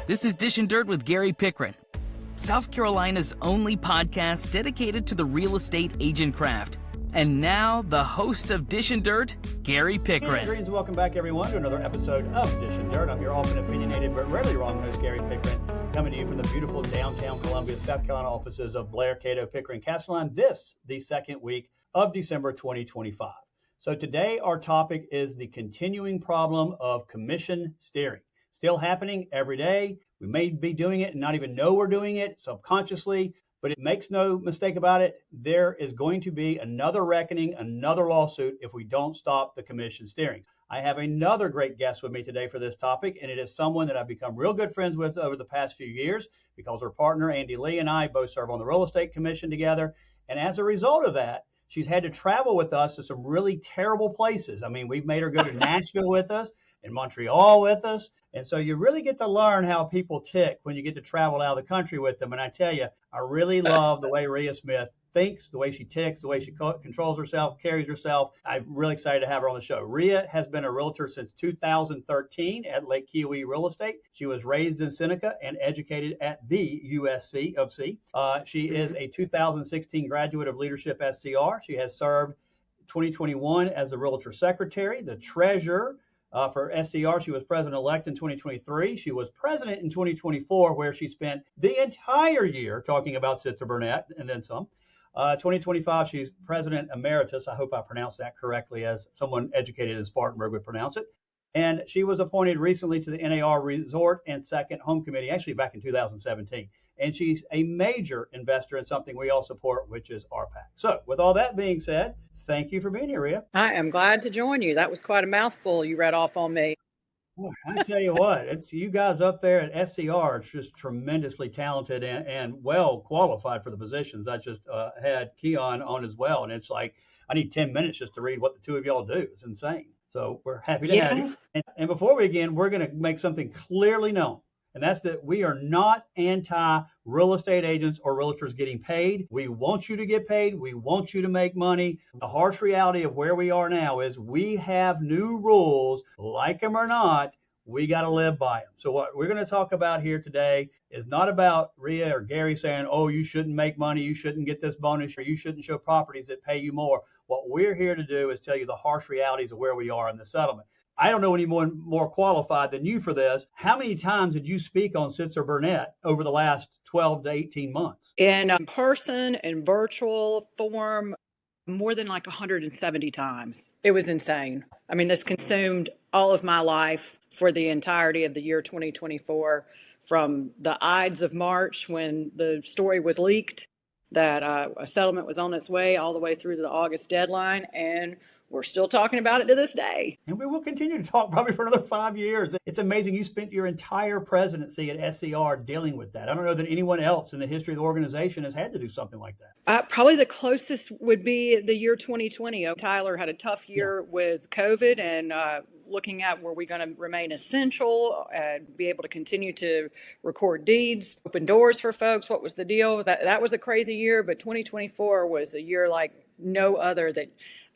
This is Dishin Dirt with Gary Pickren, South Carolina's only podcast dedicated to the real estate agent craft. And now, the host of Dishin Dirt, Gary Pickren. Greetings and welcome back, everyone, to another episode of Dishin Dirt. I'm your often opinionated but rarely wrong host, Gary Pickren, coming to you from the beautiful downtown Columbia, South Carolina offices of Blair, Cato, Pickren, Castelline. This, the second week of December 2025. So today, our topic is the continuing problem of commission steering. Still happening every day. We may be doing it and not even know we're doing it subconsciously, but it makes no mistake about it. There is going to be another reckoning, another lawsuit if we don't stop the commission steering. I have another great guest with me today for this topic, and it is someone that I've become real good friends with over the past few years because her partner, Andy Lee, and I both serve on the real estate commission together. And as a result of that, she's had to travel with us to some really terrible places. I mean, we've made her go to Nashville with us, in Montreal with us. And so you really get to learn how people tick when you get to travel out of the country with them. And I tell you, I really love the way Reah Smith thinks, the way she ticks, the way she controls herself, carries herself. I'm really excited to have her on the show. Reah has been a realtor since 2013 at Lake Keowee Real Estate. She was raised in Seneca and educated at the USC of C. She is a 2016 graduate of Leadership SCR. She has served 2021 as the realtor secretary, the treasurer, for SCR. She was president-elect in 2023. She was president in 2024, where she spent the entire year talking about Sitzer, Burnett, and then some. 2025, she's president emeritus. I hope I pronounced that correctly, as someone educated in Spartanburg would pronounce it. And she was appointed recently to the NAR Resort and Second Home Committee, actually back in 2017. And she's a major investor in something we all support, which is RPAC. So with all that being said, thank you for being here, Reah. I am glad to join you. That was quite a mouthful you read off on me. Boy, I tell you what, it's you guys up there at SCR. It's just tremendously talented and well qualified for the positions. I just had Keon on as well. And it's like, I need 10 minutes just to read what the two of y'all do. It's insane. So we're happy to have you. And before we begin, we're going to make something clearly known. And that's that we are not anti-real estate agents or realtors getting paid. We want you to get paid. We want you to make money. The harsh reality of where we are now is we have new rules, like them or not, we got to live by them. So what we're going to talk about here today is not about Reah or Gary saying, oh, you shouldn't make money, you shouldn't get this bonus, or you shouldn't show properties that pay you more. What we're here to do is tell you the harsh realities of where we are in the settlement. I don't know anyone more qualified than you for this. How many times did you speak on Sitzer Burnett over the last 12 to 18 months? In person and virtual form, more than like 170 times. It was insane. I mean, this consumed all of my life for the entirety of the year 2024, from the Ides of March when the story was leaked that a settlement was on its way, all the way through to the August deadline. And we're still talking about it to this day. And we will continue to talk probably for another 5 years. It's amazing you spent your entire presidency at SCR dealing with that. I don't know that anyone else in the history of the organization has had to do something like that. Probably the closest would be the year 2020. Tyler had a tough year with COVID and looking at were we going to remain essential and be able to continue to record deeds, open doors for folks. What was the deal? That was a crazy year, but 2024 was a year like no other.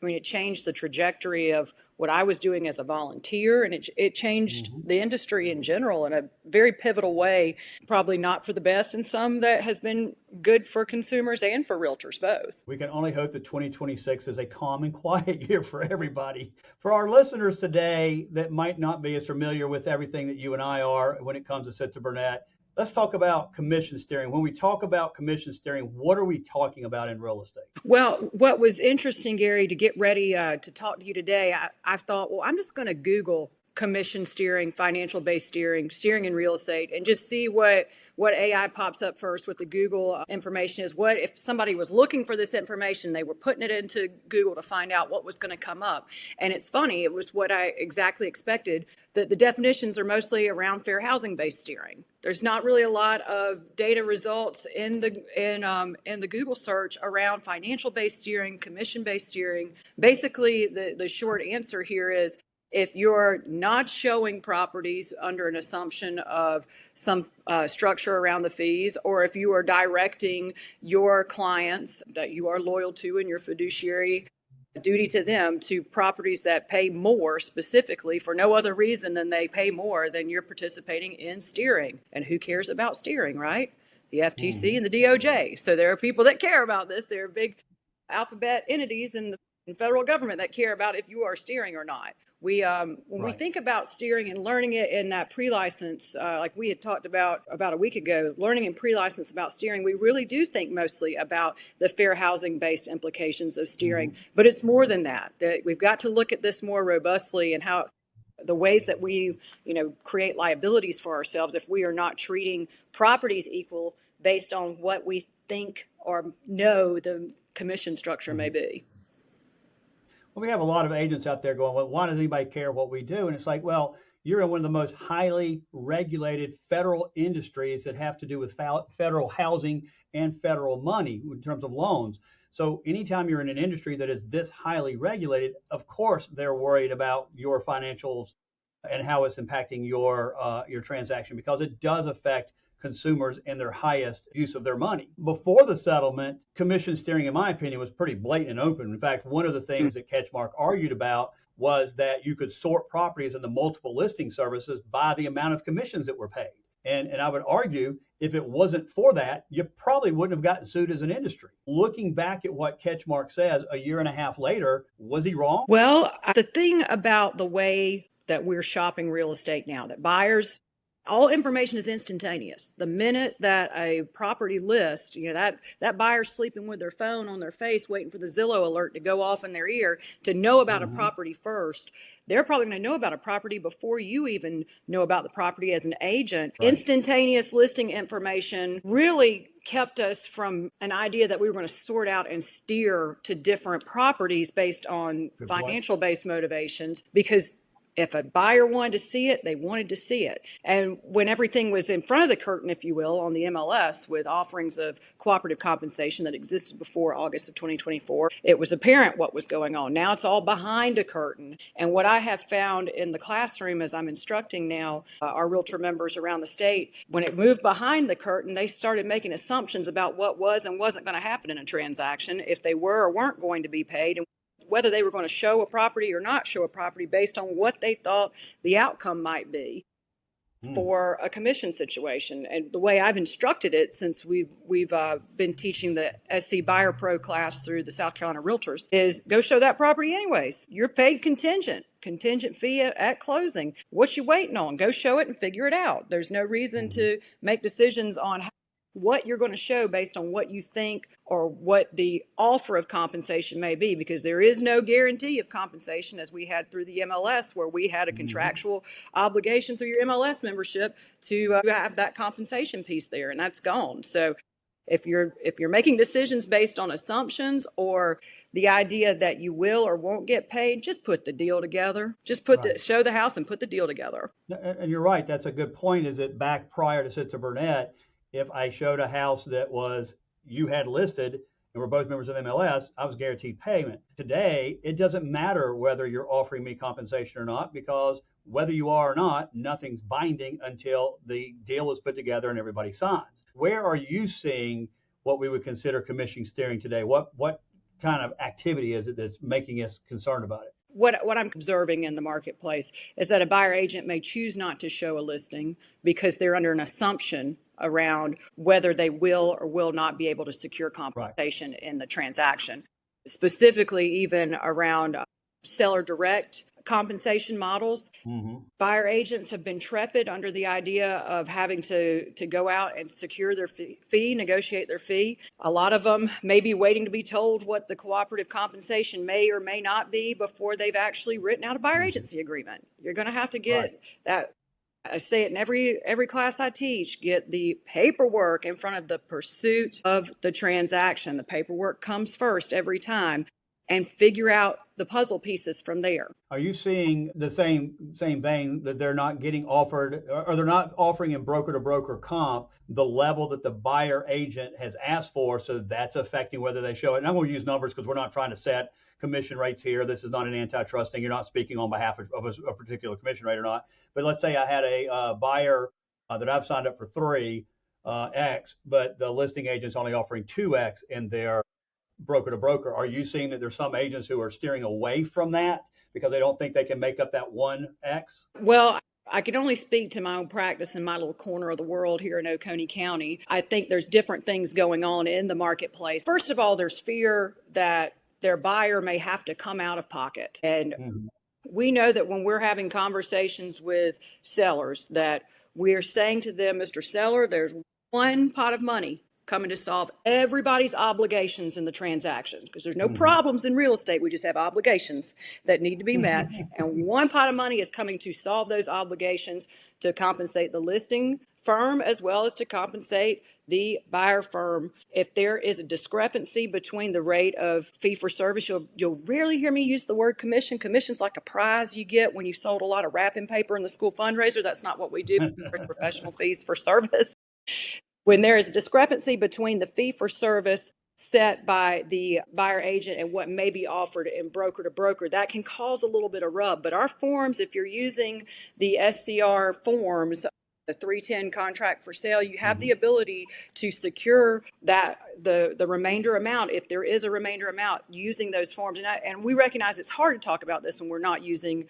It changed the trajectory of what I was doing as a volunteer, and it changed the industry in general in a very pivotal way, probably not for the best, and some that has been good for consumers and for realtors both. We can only hope that 2026 is a calm and quiet year for everybody. For our listeners today that might not be as familiar with everything that you and I are when it comes to Sitzer Burnett, let's talk about commission steering. When we talk about commission steering, what are we talking about in real estate? Well, what was interesting, Gary, to get ready to talk to you today, I thought, well, I'm just going to Google commission steering, financial-based steering in real estate, and just see what AI pops up first with the Google information is. What if somebody was looking for this information, they were putting it into Google to find out what was going to come up. And it's funny, it was what I exactly expected. The definitions are mostly around fair housing-based steering. There's not really a lot of data results in the Google search around financial-based steering, commission-based steering. Basically, the short answer here is if you're not showing properties under an assumption of some structure around the fees, or if you are directing your clients that you are loyal to in your fiduciary duty to them to properties that pay more specifically for no other reason than they pay more, than you're participating in steering. And who cares about steering, right? The FTC and the DOJ. So there are people that care about this. There are big alphabet entities in the federal government that care about if you are steering or not. When we think about steering and learning it in that pre-license, like we had talked about a week ago, learning in pre-license about steering, we really do think mostly about the fair housing-based implications of steering. But it's more than that. We've got to look at this more robustly, and how the ways that we, create liabilities for ourselves if we are not treating properties equal based on what we think or know the commission structure may be. Well, we have a lot of agents out there going, well, why does anybody care what we do? And it's like, well, you're in one of the most highly regulated federal industries that have to do with federal housing and federal money in terms of loans. So anytime you're in an industry that is this highly regulated, of course, they're worried about your financials and how it's impacting your transaction, because it does affect consumers and their highest use of their money. Before the settlement, commission steering, in my opinion, was pretty blatant and open. In fact, one of the things that Catchmark argued about was that you could sort properties in the multiple listing services by the amount of commissions that were paid. And I would argue, if it wasn't for that, you probably wouldn't have gotten sued as an industry. Looking back at what Catchmark says a year and a half later, was he wrong? Well, the thing about the way that we're shopping real estate now, that buyers, all information is instantaneous. The minute that a property lists, that buyer's sleeping with their phone on their face, waiting for the Zillow alert to go off in their ear to know about a property first. They're probably going to know about a property before you even know about the property as an agent. Right. Instantaneous listing information really kept us from an idea that we were going to sort out and steer to different properties based on financial-based motivations, because if a buyer wanted to see it, they wanted to see it. And when everything was in front of the curtain, if you will, on the MLS with offerings of cooperative compensation that existed before August of 2024, it was apparent what was going on. Now it's all behind a curtain. And what I have found in the classroom as I'm instructing now our realtor members around the state, when it moved behind the curtain, they started making assumptions about what was and wasn't going to happen in a transaction, if they were or weren't going to be paid, and whether they were going to show a property or not show a property based on what they thought the outcome might be for a commission situation. And the way I've instructed it, since we've been teaching the SC Buyer Pro class through the South Carolina Realtors, is go show that property anyways. You're paid contingent fee at closing. What you waiting on? Go show it and figure it out. There's no reason to make decisions on what you're going to show based on what you think or what the offer of compensation may be, because there is no guarantee of compensation, as we had through the MLS, where we had a contractual obligation through your MLS membership to have that compensation piece there, and that's gone. So if you're making decisions based on assumptions or the idea that you will or won't get paid, just put the deal together. Just show the house and put the deal together. And you're right. That's a good point. Is that back prior to Sitzer Burnett, if I showed a house that you had listed and we're both members of the MLS, I was guaranteed payment. Today, it doesn't matter whether you're offering me compensation or not, because whether you are or not, nothing's binding until the deal is put together and everybody signs. Where are you seeing what we would consider commission steering today? What kind of activity is it that's making us concerned about it? What I'm observing in the marketplace is that a buyer agent may choose not to show a listing because they're under an assumption around whether they will or will not be able to secure compensation in the transaction. Specifically, even around seller direct compensation models. Buyer agents have been trepid under the idea of having to go out and secure their fee, negotiate their fee. A lot of them may be waiting to be told what the cooperative compensation may or may not be before they've actually written out a buyer agency agreement. You're going to have to get that. I say it in every class I teach, get the paperwork in front of the pursuit of the transaction. The paperwork comes first every time, and figure out the puzzle pieces from there. Are you seeing the same vein that they're not getting offered, or they're not offering in broker to broker comp the level that the buyer agent has asked for, so that's affecting whether they show it? And I'm going to use numbers because we're not trying to set commission rates here. This is not an antitrust thing. You're not speaking on behalf of a particular commission rate or not. But let's say I had a buyer that I've signed up for 3x, but the listing agent's only offering 2x in their broker to broker. Are you seeing that there's some agents who are steering away from that because they don't think they can make up that 1x? Well, I can only speak to my own practice in my little corner of the world here in Oconee County. I think there's different things going on in the marketplace. First of all, there's fear that their buyer may have to come out of pocket. And we know that when we're having conversations with sellers that we're saying to them, Mr. Seller, there's one pot of money coming to solve everybody's obligations in the transaction, because there's no problems in real estate. We just have obligations that need to be met. And one pot of money is coming to solve those obligations, to compensate the listing firm as well as to compensate the buyer firm. If there is a discrepancy between the rate of fee for service, you'll rarely hear me use the word commission. Commission's like a prize you get when you sold a lot of wrapping paper in the school fundraiser. That's not what we do. Professional fees for service. When there is a discrepancy between the fee for service set by the buyer agent and what may be offered in broker to broker, that can cause a little bit of rub. But our forms, if you're using the SCR forms, the 310 contract for sale, you have the ability to secure that the remainder amount, if there is a remainder amount, using those forms. And we recognize it's hard to talk about this when we're not using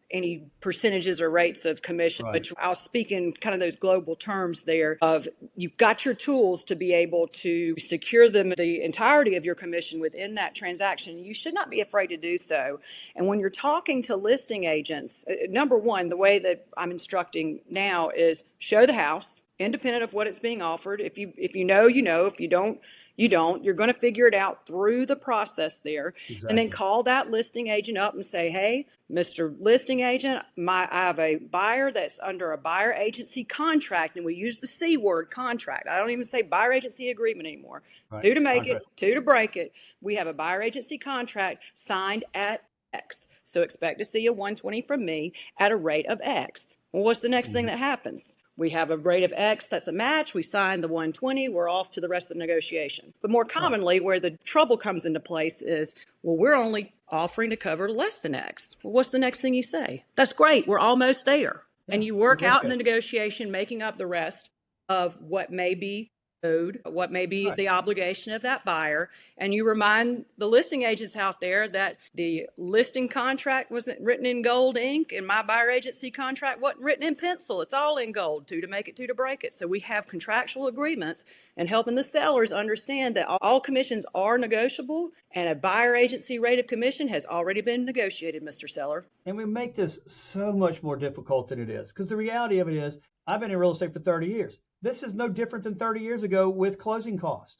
any percentages or rates of commission, but I'll speak in kind of those global terms there of you've got your tools to be able to secure the entirety of your commission within that transaction. You should not be afraid to do so. And when you're talking to listing agents, number one, the way that I'm instructing now is show the house, independent of what it's being offered. If you know, you know. If you don't, you don't. You're going to figure it out through the process there. Exactly. And then call that listing agent up and say, hey, Mr. Listing Agent, I have a buyer that's under a buyer agency contract, and we use the C word, contract. I don't even say buyer agency agreement anymore. Right. 2 to make contract. It, 2 to break it. We have a buyer agency contract signed at X. So expect to see a 120 from me at a rate of X. Well, what's the next thing that happens? We have a rate of X that's a match. We sign the 120. We're off to the rest of the negotiation. But more commonly, where the trouble comes into place is, well, we're only offering to cover less than X. Well, what's the next thing you say? That's great. We're almost there. Yeah, and you work out in the negotiation, making up the rest of what may be owed, what may be the obligation of that buyer. And you remind the listing agents out there that the listing contract wasn't written in gold ink, and my buyer agency contract wasn't written in pencil. It's all in gold, 2 to make it, 2 to break it. So we have contractual agreements, and helping the sellers understand that all commissions are negotiable, and a buyer agency rate of commission has already been negotiated, Mr. Seller. And we make this so much more difficult than it is, because the reality of it is, I've been in real estate for 30 years. This is no different than 30 years ago with closing costs.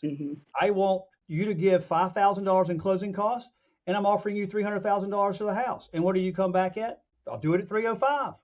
I want you to give $5,000 in closing costs, and I'm offering you $300,000 for the house. And what do you come back at? I'll do it at 305.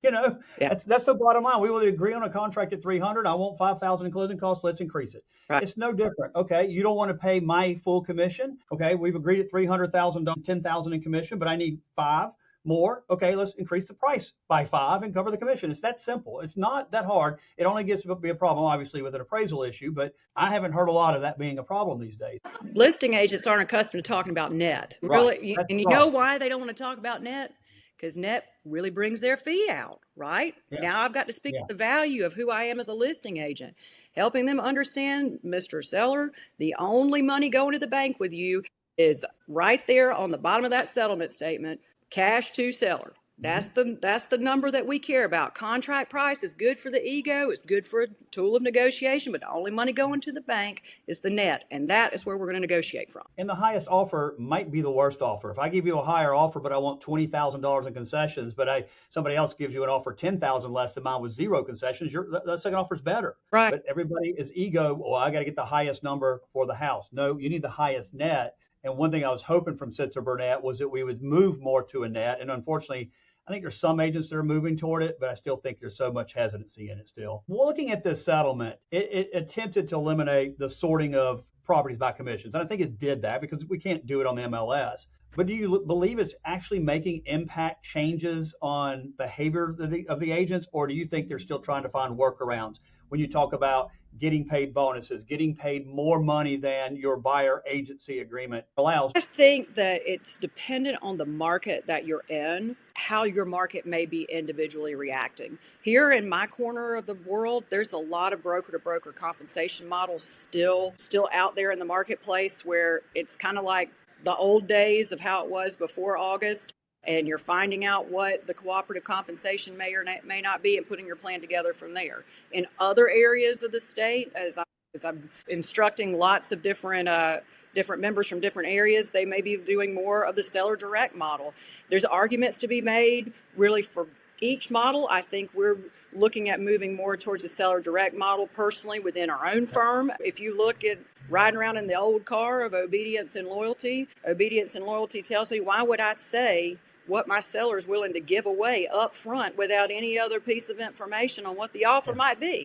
You know, that's the bottom line. We will agree on a contract at 300. I want 5,000 in closing costs. Let's increase it. Right. It's no different. Okay, you don't want to pay my full commission. Okay, we've agreed at 300,000, 10,000 in commission, but I need 5 more. Okay, let's increase the price by 5 and cover the commission. It's that simple. It's not that hard. It only gets to be a problem, obviously, with an appraisal issue, but I haven't heard a lot of that being a problem these days. Listing agents aren't accustomed to talking about net. Really, and you know why they don't want to talk about net? Because net really brings their fee out, right? Yeah. Now I've got to speak to the value of who I am as a listing agent, helping them understand, Mr. Seller, the only money going to the bank with you is right there on the bottom of that settlement statement. Cash to seller. That's the number that we care about. Contract price is good for the ego. It's good for a tool of negotiation, but the only money going to the bank is the net, and that is where we're going to negotiate from. And the highest offer might be the worst offer. If I give you a higher offer, but I want $20,000 in concessions, but somebody else gives you an offer $10,000 less than mine with 0 concessions, the second offer is better. Right. But everybody is ego. Well, I got to get the highest number for the house. No, you need the highest net. And one thing I was hoping from Sitzer Burnett was that we would move more to a net. And unfortunately, I think there's some agents that are moving toward it, but I still think there's so much hesitancy in it still. Well, looking at this settlement, it attempted to eliminate the sorting of properties by commissions. And I think it did that because we can't do it on the MLS. But do you believe it's actually making impact changes on behavior of the agents, or do you think they're still trying to find workarounds when you talk about getting paid bonuses, getting paid more money than your buyer agency agreement allows? I think that it's dependent on the market that you're in, how your market may be individually reacting. Here in my corner of the world, there's a lot of broker to broker compensation models still out there in the marketplace, where it's kind of like the old days of how it was before August, and you're finding out what the cooperative compensation may or may not be and putting your plan together from there. In other areas of the state, as I'm instructing lots of different members from different areas, they may be doing more of the seller direct model. There's arguments to be made really for each model. I think we're looking at moving more towards a seller direct model personally within our own firm. If you look at riding around in the old car of obedience and loyalty tells me, why would I say what my seller is willing to give away up front without any other piece of information on what the offer might be?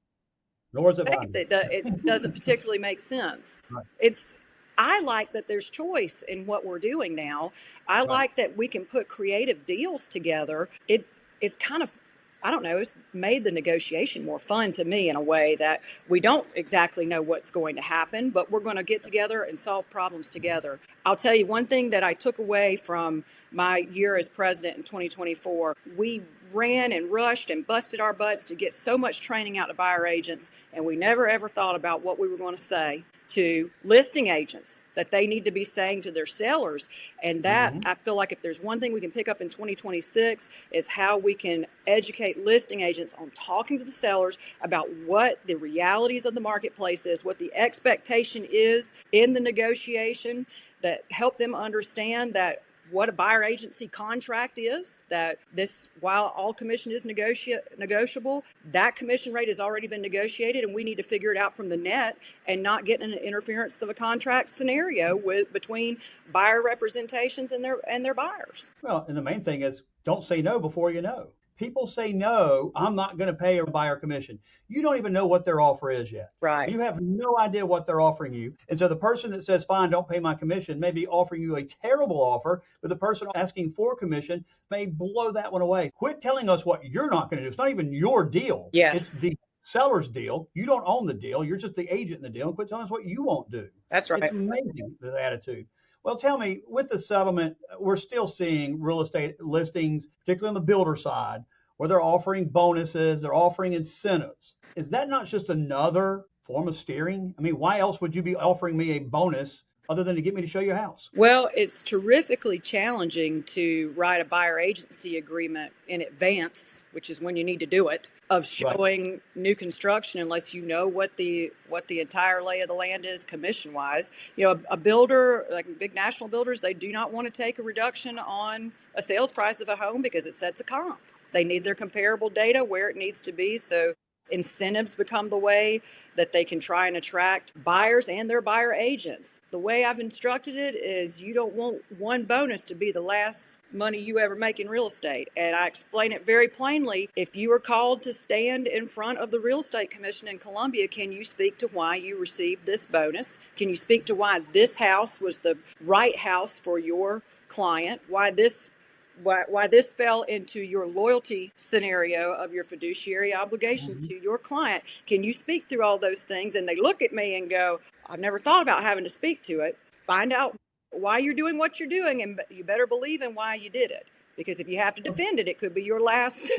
Nor is it binding. It doesn't particularly make sense. Right. I like that there's choice in what we're doing now. I like that we can put creative deals together. It's kind of, I don't know, it's made the negotiation more fun to me in a way that we don't exactly know what's going to happen, but we're going to get together and solve problems together. I'll tell you one thing that I took away from my year as president in 2024. We ran and rushed and busted our butts to get so much training out to buyer agents, and we never ever thought about what we were going to say to listing agents that they need to be saying to their sellers. And that, I feel like if there's one thing we can pick up in 2026 is how we can educate listing agents on talking to the sellers about what the realities of the marketplace is, what the expectation is in the negotiation, that help them understand that what a buyer agency contract is, that this, while all commission is negotiable, that commission rate has already been negotiated, and we need to figure it out from the net and not get in an interference of a contract scenario between buyer representations and their buyers. Well, and the main thing is, don't say no before you know. People say, no, I'm not going to pay a buyer commission. You don't even know what their offer is yet. Right. You have no idea what they're offering you. And so the person that says, fine, don't pay my commission, may be offering you a terrible offer, but the person asking for commission may blow that one away. Quit telling us what you're not going to do. It's not even your deal. Yes. It's the seller's deal. You don't own the deal. You're just the agent in the deal. And quit telling us what you won't do. That's right. It's amazing, the attitude. Well, tell me, with the settlement, we're still seeing real estate listings, particularly on the builder side, where they're offering bonuses, they're offering incentives. Is that not just another form of steering? I mean, why else would you be offering me a bonus other than to get me to show you a house? Well, it's terrifically challenging to write a buyer agency agreement in advance, which is when you need to do it, of showing new construction unless you know what the entire lay of the land is commission wise. You know, a builder, like big national builders, they do not want to take a reduction on a sales price of a home because it sets a comp. They need their comparable data where it needs to be. So incentives become the way that they can try and attract buyers and their buyer agents. The way I've instructed it is you don't want one bonus to be the last money you ever make in real estate. And I explain it very plainly. If you are called to stand in front of the Real Estate Commission in Columbia, can you speak to why you received this bonus? Can you speak to why this house was the right house for your client? Why this fell into your loyalty scenario of your fiduciary obligation to your client? Can you speak through all those things? And they look at me and go, I've never thought about having to speak to it. Find out why you're doing what you're doing, and you better believe in why you did it. Because if you have to defend it, it could be your last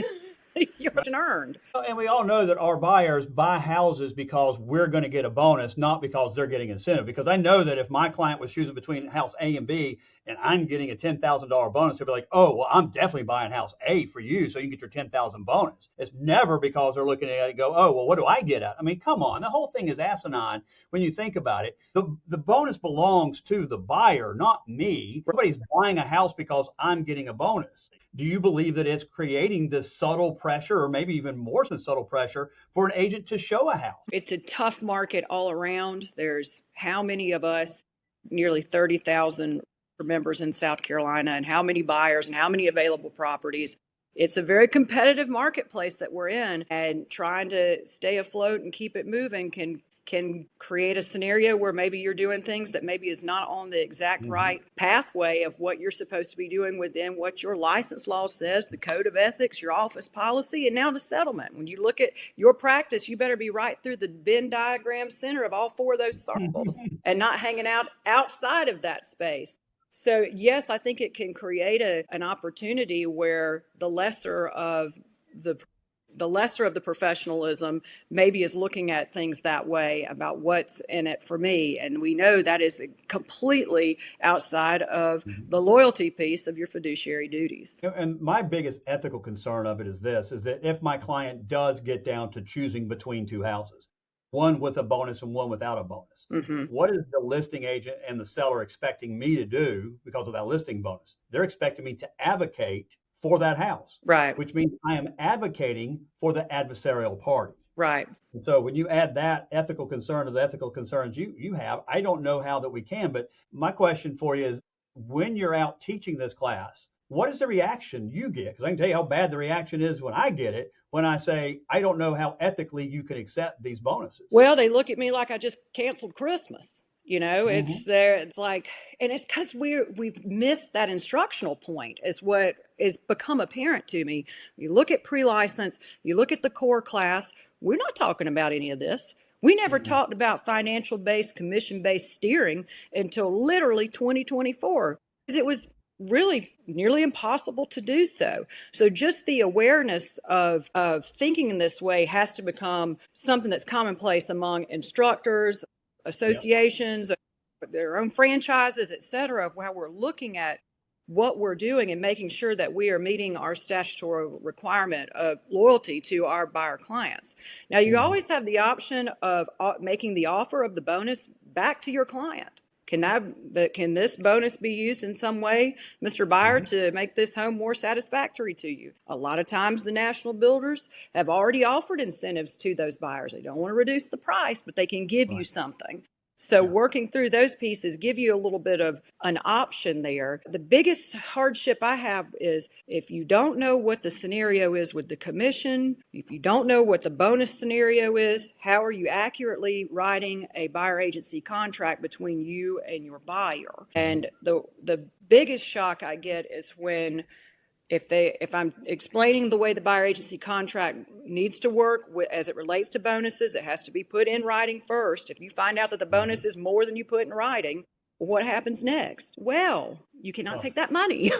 you're earned. And we all know that our buyers buy houses because we're going to get a bonus, not because they're getting incentive. Because I know that if my client was choosing between house A and B and I'm getting a $10,000 bonus, they'll be like, oh, well, I'm definitely buying house A for you so you can get your $10,000 bonus. It's never because they're looking at it and go, oh, well, what do I get out? I mean, come on. The whole thing is asinine when you think about it. The bonus belongs to the buyer, not me. Nobody's buying a house because I'm getting a bonus. Do you believe that it's creating this subtle pressure, or maybe even more than subtle pressure, for an agent to show a house? It's a tough market all around. There's how many of us, nearly 30,000 members in South Carolina, and how many buyers and how many available properties. It's a very competitive marketplace that we're in, and trying to stay afloat and keep it moving can can create a scenario where maybe you're doing things that maybe is not on the exact right pathway of what you're supposed to be doing within what your license law says, the code of ethics, your office policy, and now the settlement. When you look at your practice, you better be right through the Venn diagram center of all four of those circles and not hanging out outside of that space. So yes, I think it can create an opportunity where the lesser of the professionalism maybe is looking at things that way about what's in it for me. And we know that is completely outside of the loyalty piece of your fiduciary duties. And my biggest ethical concern of it is this, is that if my client does get down to choosing between two houses, one with a bonus and one without a bonus, what is the listing agent and the seller expecting me to do because of that listing bonus? They're expecting me to advocate for that house, right? Which means I am advocating for the adversarial party, right? And so when you add that ethical concern to the ethical concerns you have, I don't know how that we can. But my question for you is, when you're out teaching this class, what is the reaction you get? Because I can tell you how bad the reaction is when I get it, when I say, I don't know how ethically you can accept these bonuses. Well, they look at me like I just canceled Christmas. You know, it's there. It's like, and it's because we've missed that instructional point is what is become apparent to me. You look at pre-license, you look at the core class, we're not talking about any of this. We never talked about financial-based, commission-based steering until literally 2024, because it was really nearly impossible to do so. So just the awareness of thinking in this way has to become something that's commonplace among instructors, associations, their own franchises, et cetera, of how we're looking at what we're doing and making sure that we are meeting our statutory requirement of loyalty to our buyer clients. Now, you always have the option of making the offer of the bonus back to your client. Can this bonus be used in some way, Mr. Buyer, to make this home more satisfactory to you? A lot of times the national builders have already offered incentives to those buyers. They don't want to reduce the price, but they can give you something. So working through those pieces give you a little bit of an option there. The biggest hardship I have is if you don't know what the scenario is with the commission, if you don't know what the bonus scenario is, how are you accurately writing a buyer agency contract between you and your buyer? And the biggest shock I get is when if I'm explaining the way the buyer agency contract needs to work as it relates to bonuses, it has to be put in writing first. If you find out that the bonus is more than you put in writing, what happens next? Well, you cannot take that money.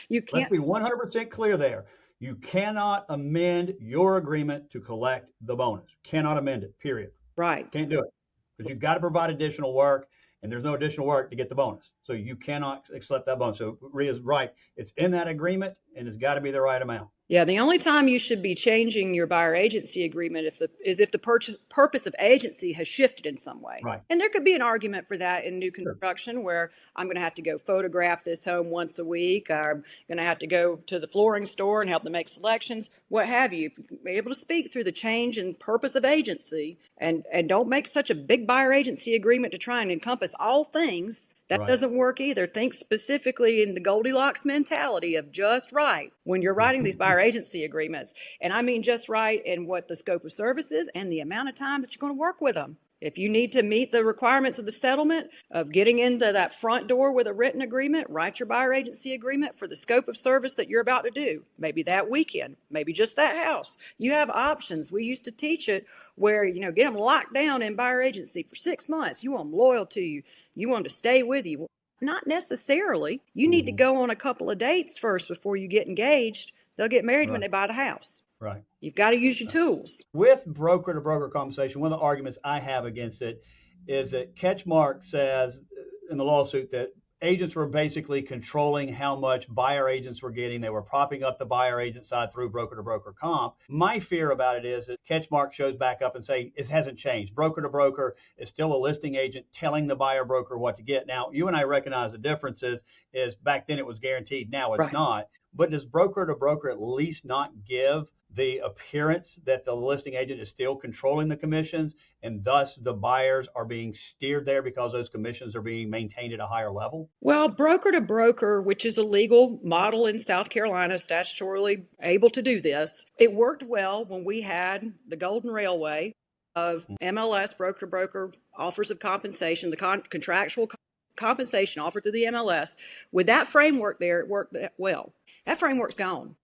You can't. Let's be 100% clear there. You cannot amend your agreement to collect the bonus. Cannot amend it, period. Right. Can't do it because you've got to provide additional work. And there's no additional work to get the bonus. So you cannot accept that bonus. So Reah's right. It's in that agreement and it's got to be the right amount. Yeah, the only time you should be changing your buyer agency agreement is if the purpose of agency has shifted in some way. Right. And there could be an argument for that in new construction where I'm going to have to go photograph this home once a week. I'm going to have to go to the flooring store and help them make selections, what have you. If you be able to speak through the change in purpose of agency and don't make such a big buyer agency agreement to try and encompass all things. That doesn't work either. Think specifically in the Goldilocks mentality of just right when you're writing these buyer agency agreements. And I mean just right in what the scope of service is and the amount of time that you're going to work with them. If you need to meet the requirements of the settlement of getting into that front door with a written agreement, write your buyer agency agreement for the scope of service that you're about to do. Maybe that weekend, maybe just that house. You have options. We used to teach it where, get them locked down in buyer agency for 6 months. You want them loyal to you. You want them to stay with you. Not necessarily. You need to go on a couple of dates first before you get engaged. They'll get married when they buy the house. Right. You've got to use your tools. With broker-to-broker compensation, one of the arguments I have against it is that Ketchmark says in the lawsuit that agents were basically controlling how much buyer agents were getting. They were propping up the buyer agent side through broker-to-broker comp. My fear about it is that Ketchmark shows back up and say it hasn't changed. Broker-to-broker is still a listing agent telling the buyer broker what to get. Now, you and I recognize the differences is back then it was guaranteed. Now it's not. But does broker-to-broker at least not give the appearance that the listing agent is still controlling the commissions and thus the buyers are being steered there because those commissions are being maintained at a higher level? Well, broker to broker, which is a legal model in South Carolina, statutorily able to do this, it worked well when we had the Golden Railway of MLS, broker offers of compensation, the contractual compensation offered through the MLS. With that framework there, it worked well. That framework's gone.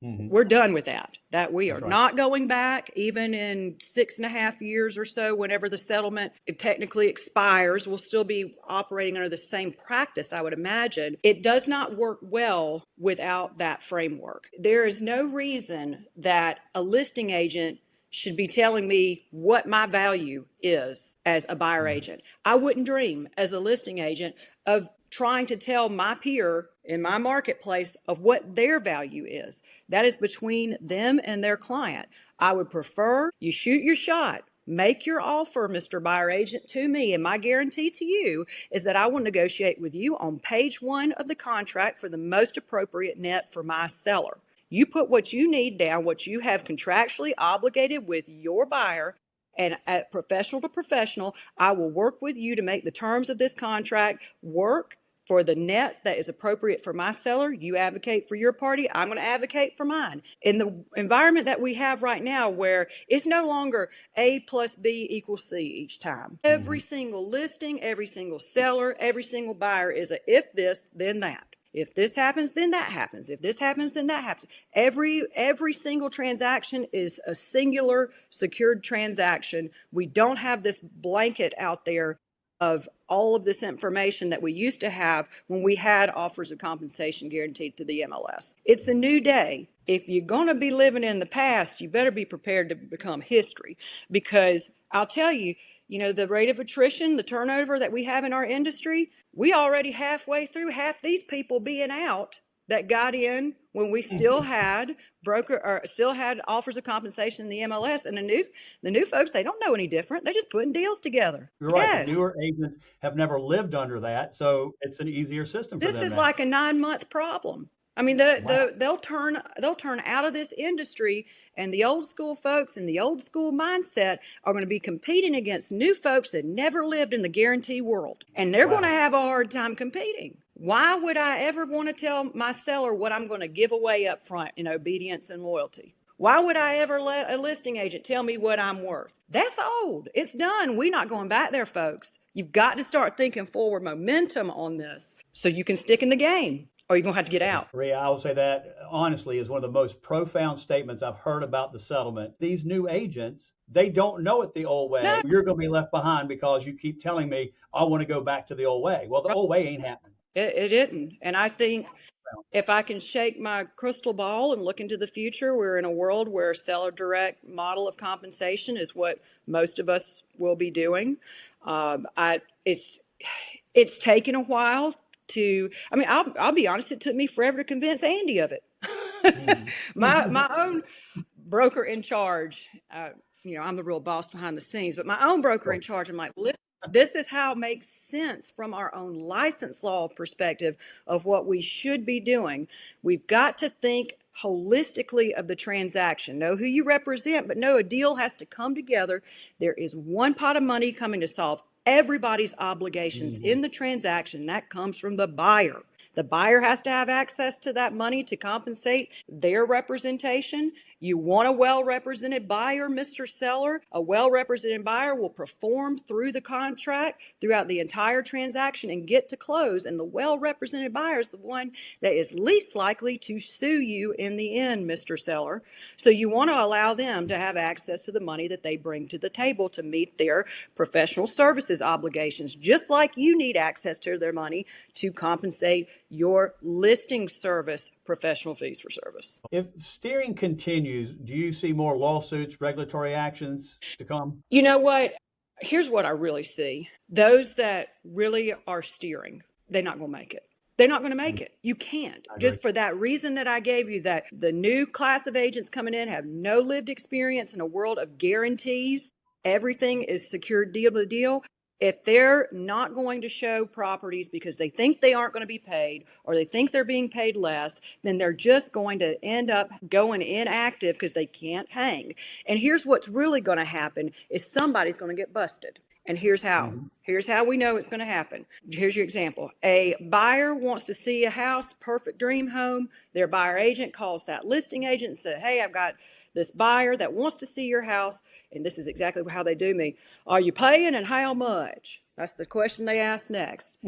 We're done with that. That we are not going back, even in 6.5 years or so, whenever the settlement technically expires. We'll still be operating under the same practice, I would imagine. It does not work well without that framework. There is no reason that a listing agent should be telling me what my value is as a buyer agent. I wouldn't dream as a listing agent of trying to tell my peer in my marketplace of what their value is. That is between them and their client. I would prefer you shoot your shot. Make your offer, Mr. Buyer Agent, to me. And my guarantee to you is that I will negotiate with you on page 1 of the contract for the most appropriate net for my seller. You put what you need down, what you have contractually obligated with your buyer, and at professional to professional, I will work with you to make the terms of this contract work for the net that is appropriate for my seller. You advocate for your party, I'm going to advocate for mine. In the environment that we have right now, where it's no longer A plus B equals C each time. Every single listing, every single seller, every single buyer is a if this, then that. If this happens, then that happens. If this happens, then that happens. Every single transaction is a singular secured transaction. We don't have this blanket out there of all of this information that we used to have when we had offers of compensation guaranteed through the MLS. It's a new day. If you're going to be living in the past, you better be prepared to become history, because I'll tell you, the rate of attrition, the turnover that we have in our industry, we already halfway through half these people being out that got in when we still had offers of compensation in the MLS, and the new folks, they don't know any different. They're just putting deals together. You're right. Yes. The newer agents have never lived under that, so it's an easier system for them. This is like a 9-month problem. I mean, they'll turn out of this industry, and the old school folks and the old school mindset are going to be competing against new folks that never lived in the guarantee world, and they're going to have a hard time competing. Why would I ever want to tell my seller what I'm going to give away up front in obedience and loyalty? Why would I ever let a listing agent tell me what I'm worth? That's old. It's done. We're not going back there, folks. You've got to start thinking forward momentum on this so you can stick in the game, or you're going to have to get out. Reah, I will say that honestly is one of the most profound statements I've heard about the settlement. These new agents, they don't know it the old way. No. You're going to be left behind because you keep telling me I want to go back to the old way. Well, the old way ain't happening. It didn't. And I think if I can shake my crystal ball and look into the future, we're in a world where seller direct model of compensation is what most of us will be doing. It's taken a while I'll be honest, it took me forever to convince Andy of it. My own broker in charge, I'm the real boss behind the scenes, but my own broker in charge, I'm like, listen, this is how it makes sense from our own license law perspective of what we should be doing. We've got to think holistically of the transaction. Know who you represent, but know a deal has to come together. There is one pot of money coming to solve everybody's obligations in the transaction. That comes from the buyer. The buyer has to have access to that money to compensate their representation. You want a well-represented buyer, Mr. Seller. A well-represented buyer will perform through the contract throughout the entire transaction and get to close. And the well-represented buyer is the one that is least likely to sue you in the end, Mr. Seller. So you want to allow them to have access to the money that they bring to the table to meet their professional services obligations, just like you need access to their money to compensate your listing service professional fees for service. If steering continues, do you see more lawsuits, regulatory actions to come? You know what? Here's what I really see. Those that really are steering, they're not going to make it. They're not going to make it. You can't. Just for that reason that I gave you, that the new class of agents coming in have no lived experience in a world of guarantees. Everything is secured deal to deal. If they're not going to show properties because they think they aren't going to be paid, or they think they're being paid less, then they're just going to end up going inactive because they can't hang. And here's what's really going to happen is somebody's going to get busted. And here's how. Here's how we know it's going to happen. Here's your example. A buyer wants to see a house, perfect dream home. Their buyer agent calls that listing agent and says, hey, I've got this buyer that wants to see your house, and this is exactly how they do me. Are you paying and how much? That's the question they ask next.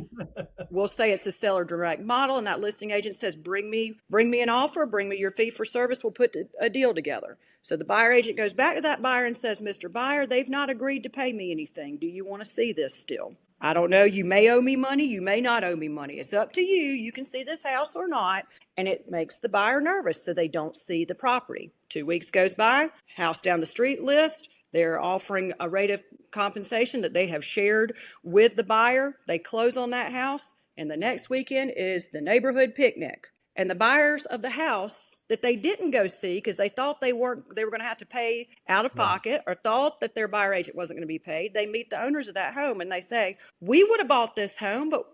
We'll say it's a seller direct model, and that listing agent says, bring me an offer, bring me your fee for service, we'll put a deal together. So the buyer agent goes back to that buyer and says, Mr. Buyer, they've not agreed to pay me anything. Do you want to see this still? I don't know. You may owe me money. You may not owe me money. It's up to you. You can see this house or not. And it makes the buyer nervous, so they don't see the property. 2 weeks goes by, house down the street list. They're offering a rate of compensation that they have shared with the buyer. They close on that house, and the next weekend is the neighborhood picnic. And the buyers of the house that they didn't go see because they thought they were going to have to pay out of pocket or thought that their buyer agent wasn't going to be paid, they meet the owners of that home and they say, we would have bought this home, but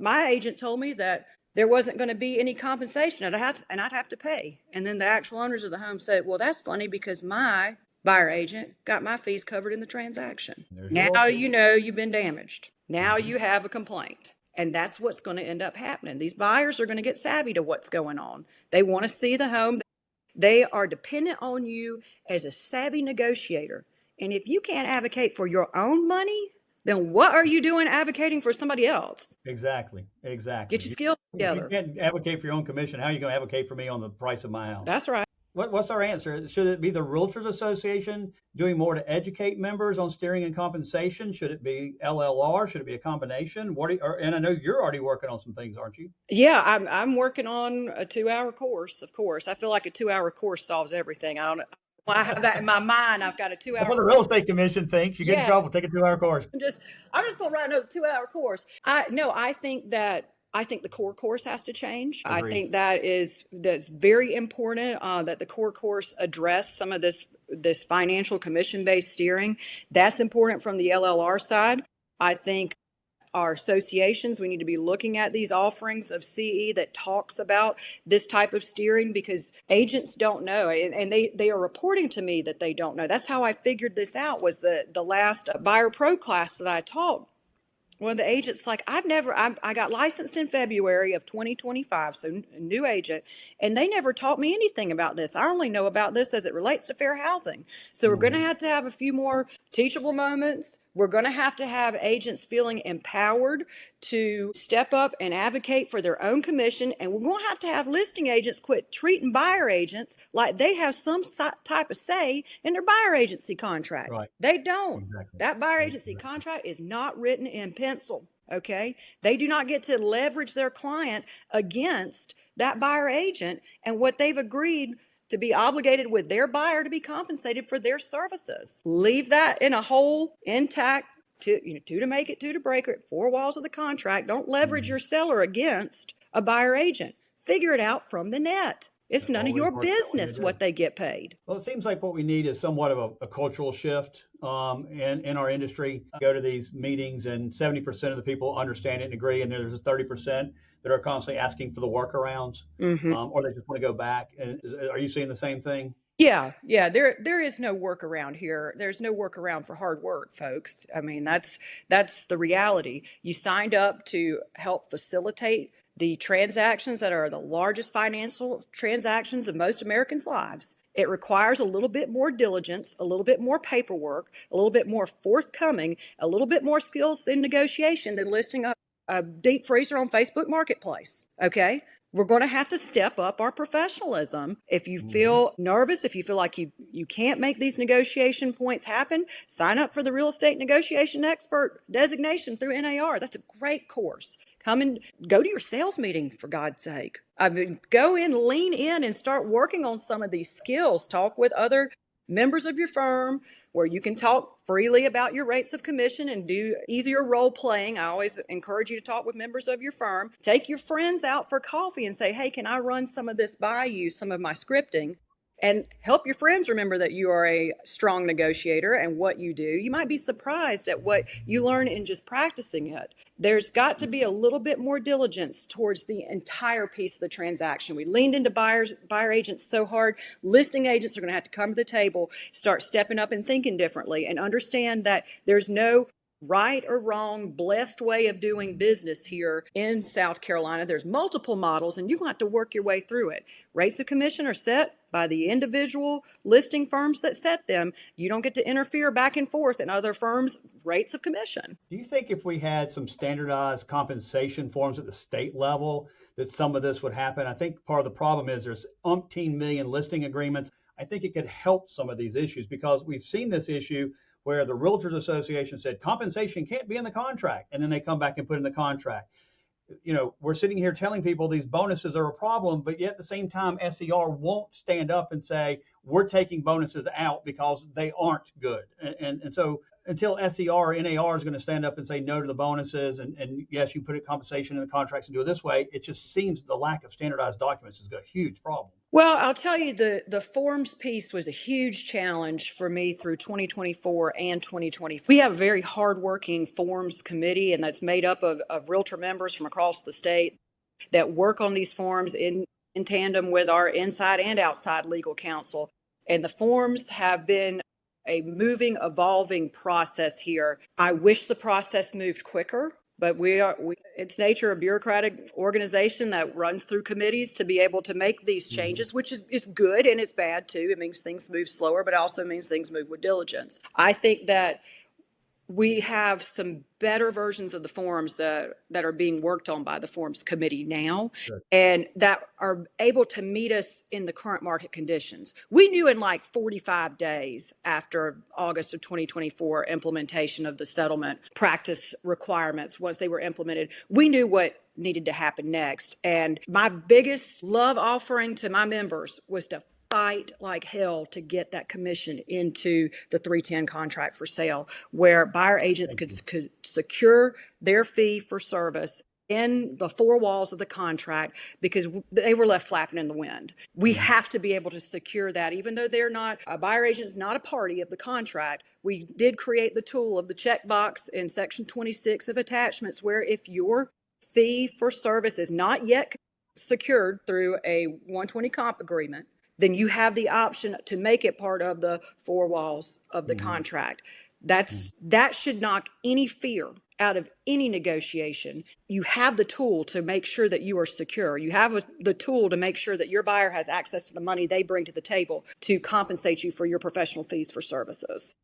my agent told me that there wasn't going to be any compensation and I'd have to pay. And then the actual owners of the home said, well, that's funny because my buyer agent got my fees covered in the transaction. Now you know you've been damaged. Now you have a complaint. And that's what's going to end up happening. These buyers are going to get savvy to what's going on. They want to see the home. They are dependent on you as a savvy negotiator. And if you can't advocate for your own money, then what are you doing advocating for somebody else? Exactly. Get your skills together. If you can't advocate for your own commission, how are you going to advocate for me on the price of my house? That's right. What's our answer? Should it be the Realtors Association doing more to educate members on steering and compensation? Should it be LLR? Should it be a combination? And I know you're already working on some things, aren't you? Yeah, I'm working on a 2-hour course, of course. I feel like a 2-hour course solves everything. I don't know. When I have that in my mind, I've got a 2-hour. That's what the Real Estate Commission thinks. You get in trouble, take a 2-hour course. I'm just going to write another 2-hour course. I think the core course has to change. Agreed. I think that's very important that the core course address some of this financial commission-based steering. That's important from the LLR side. I think our associations, we need to be looking at these offerings of CE that talks about this type of steering because agents don't know, and they are reporting to me that they don't know. That's how I figured this out was the last Buyer Pro class that I taught. One of the agents like, I got licensed in February of 2025, so a new agent, and they never taught me anything about this. I only know about this as it relates to fair housing. So we're going to have a few more teachable moments. We're going to have agents feeling empowered to step up and advocate for their own commission. And we're going to have listing agents quit treating buyer agents like they have some type of say in their buyer agency contract. Right. They don't. Exactly. That buyer agency contract is not written in pencil. Okay. They do not get to leverage their client against that buyer agent and what they've agreed to be obligated with their buyer to be compensated for their services. Leave that in a whole intact, two to make it, two to break it, 4 walls of the contract. Don't leverage your seller against a buyer agent. Figure it out from the net. It's none of your business what they get paid. Well, it seems like what we need is somewhat of a cultural shift in our industry. Go to these meetings and 70% of the people understand it and agree, and there's a 30% that are constantly asking for the workarounds, or they just want to go back. And are you seeing the same thing? Yeah. There is no workaround here. There's no workaround for hard work, folks. I mean, that's the reality. You signed up to help facilitate the transactions that are the largest financial transactions of most Americans' lives. It requires a little bit more diligence, a little bit more paperwork, a little bit more forthcoming, a little bit more skills in negotiation than listing a deep freezer on Facebook Marketplace. Okay. We're going to have to step up our professionalism. If you feel nervous, if you feel like you can't make these negotiation points happen, sign up for the Real Estate Negotiation Expert designation through NAR. That's a great course. Come and go to your sales meeting, for God's sake. I mean, go in, lean in, and start working on some of these skills. Talk with other members of your firm where you can talk freely about your rates of commission and do easier role playing. I always encourage you to talk with members of your firm. Take your friends out for coffee and say, hey, can I run some of this by you, some of my scripting? And help your friends remember that you are a strong negotiator and what you do. You might be surprised at what you learn in just practicing it. There's got to be a little bit more diligence towards the entire piece of the transaction. We leaned into buyer agents so hard. Listing agents are going to have to come to the table, start stepping up and thinking differently, and understand that there's no right or wrong, blessed way of doing business here in South Carolina. There's multiple models, and you're going to have to work your way through it. Rates of commission are set by the individual listing firms that set them. You don't get to interfere back and forth in other firms' rates of commission. Do you think if we had some standardized compensation forms at the state level, that some of this would happen? I think part of the problem is there's umpteen million listing agreements. I think it could help some of these issues because we've seen this issue where the Realtors Association said compensation can't be in the contract, and then they come back and put in the contract. We're sitting here telling people these bonuses are a problem, but yet at the same time, SCR won't stand up and say, we're taking bonuses out because they aren't good. And so until SCR or NAR is going to stand up and say no to the bonuses, and yes, you put a compensation in the contracts and do it this way, it just seems the lack of standardized documents is a huge problem. Well, I'll tell you, the forms piece was a huge challenge for me through 2024 and 2020. We have a very hardworking forms committee, and that's made up of realtor members from across the state that work on these forms in tandem with our inside and outside legal counsel. And the forms have been a moving, evolving process here. I wish the process moved quicker. But it's nature of bureaucratic organization that runs through committees to be able to make these changes, which is good and it's bad too. It means things move slower, but it also means things move with diligence. I think that we have some better versions of the forms that are being worked on by the forms committee now, sure, and that are able to meet us in the current market conditions. We knew in like 45 days after August of 2024 implementation of the settlement practice requirements, once they were implemented, we knew what needed to happen next. And my biggest love offering to my members was to fight like hell to get that commission into the 310 contract for sale, where buyer agents could secure their fee for service in the four walls of the contract because they were left flapping in the wind. We have to be able to secure that, even though they're not, a buyer agent is not a party of the contract. We did create the tool of the checkbox in section 26 of attachments, where if your fee for service is not yet secured through a 120 comp agreement, then you have the option to make it part of the four walls of the contract. That should knock any fear out of any negotiation. You have the tool to make sure that you are secure. You have the tool to make sure that your buyer has access to the money they bring to the table to compensate you for your professional fees for services.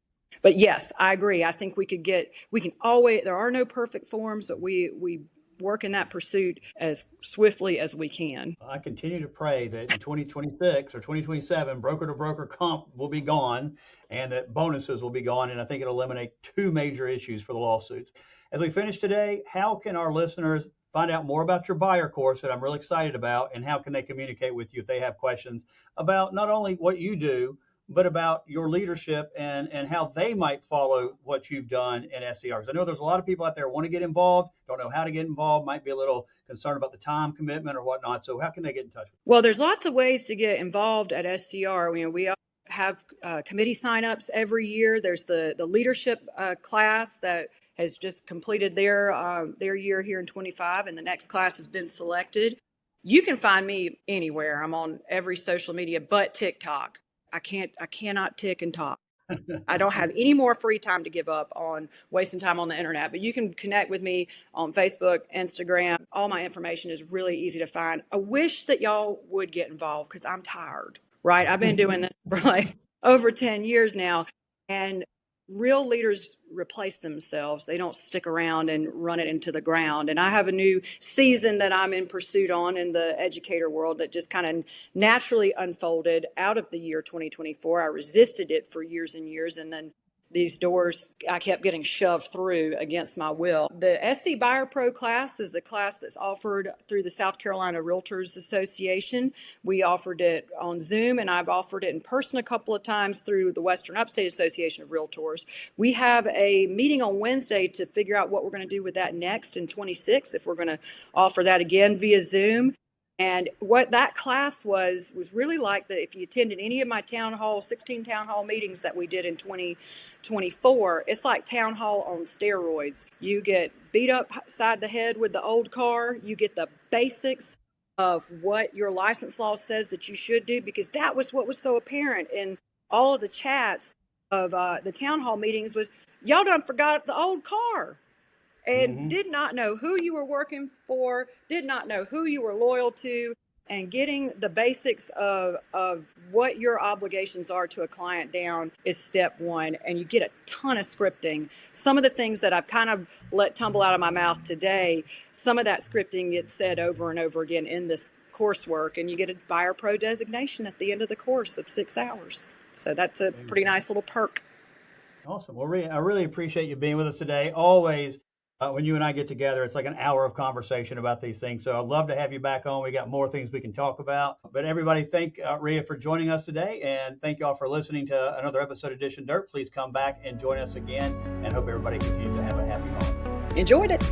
But yes, I agree. I think there are no perfect forms, but we work in that pursuit as swiftly as we can. I continue to pray that in 2026 or 2027, broker-to-broker comp will be gone and that bonuses will be gone, and I think it'll eliminate two major issues for the lawsuits. As we finish today, how can our listeners find out more about your buyer course that I'm really excited about, and how can they communicate with you if they have questions about not only what you do, but about your leadership and how they might follow what you've done in SCR? Because I know there's a lot of people out there who want to get involved, don't know how to get involved, might be a little concerned about the time commitment or whatnot. So how can they get in touch with you? Well, there's lots of ways to get involved at SCR. We have committee signups every year. There's the leadership class that has just completed their year here in 25, and the next class has been selected. You can find me anywhere. I'm on every social media but TikTok. I cannot tick and talk. I don't have any more free time to give up on wasting time on the internet, but you can connect with me on Facebook, Instagram. All my information is really easy to find. I wish that y'all would get involved because I'm tired, right? I've been doing this for like over 10 years now, and real leaders replace themselves. They don't stick around and run it into the ground. And I have a new season that I'm in pursuit on in the educator world that just kind of naturally unfolded out of the year 2024. I resisted it for years and years, and then these doors I kept getting shoved through against my will. The SC Buyer Pro class is a class that's offered through the South Carolina Realtors Association. We offered it on Zoom, and I've offered it in person a couple of times through the Western Upstate Association of Realtors. We have a meeting on Wednesday to figure out what we're going to do with that next in 26, if we're going to offer that again via Zoom. And what that class was really like if you attended any of my 16 town hall meetings that we did in 2024, it's like town hall on steroids. You get beat upside the head with the old car. You get the basics of what your license law says that you should do, because that was what was so apparent in all of the chats of the town hall meetings was, y'all done forgot the old car and Mhm. did not know who you were working for, did not know who you were loyal to, and getting the basics of what your obligations are to a client down is step one. And you get a ton of scripting. Some of the things that I've kind of let tumble out of my mouth today, some of that scripting gets said over and over again in this coursework, and you get a Buyer Pro designation at the end of the course of 6 hours. So that's a pretty nice little perk. Awesome. Well, Reah, I really appreciate you being with us today. Always, when you and I get together, it's like an hour of conversation about these things. So I'd love to have you back on. We got more things we can talk about. But everybody, thank Reah for joining us today. And thank you all for listening to another episode of Dishin Dirt. Please come back and join us again. And hope everybody continues to have a happy holiday. Enjoyed it.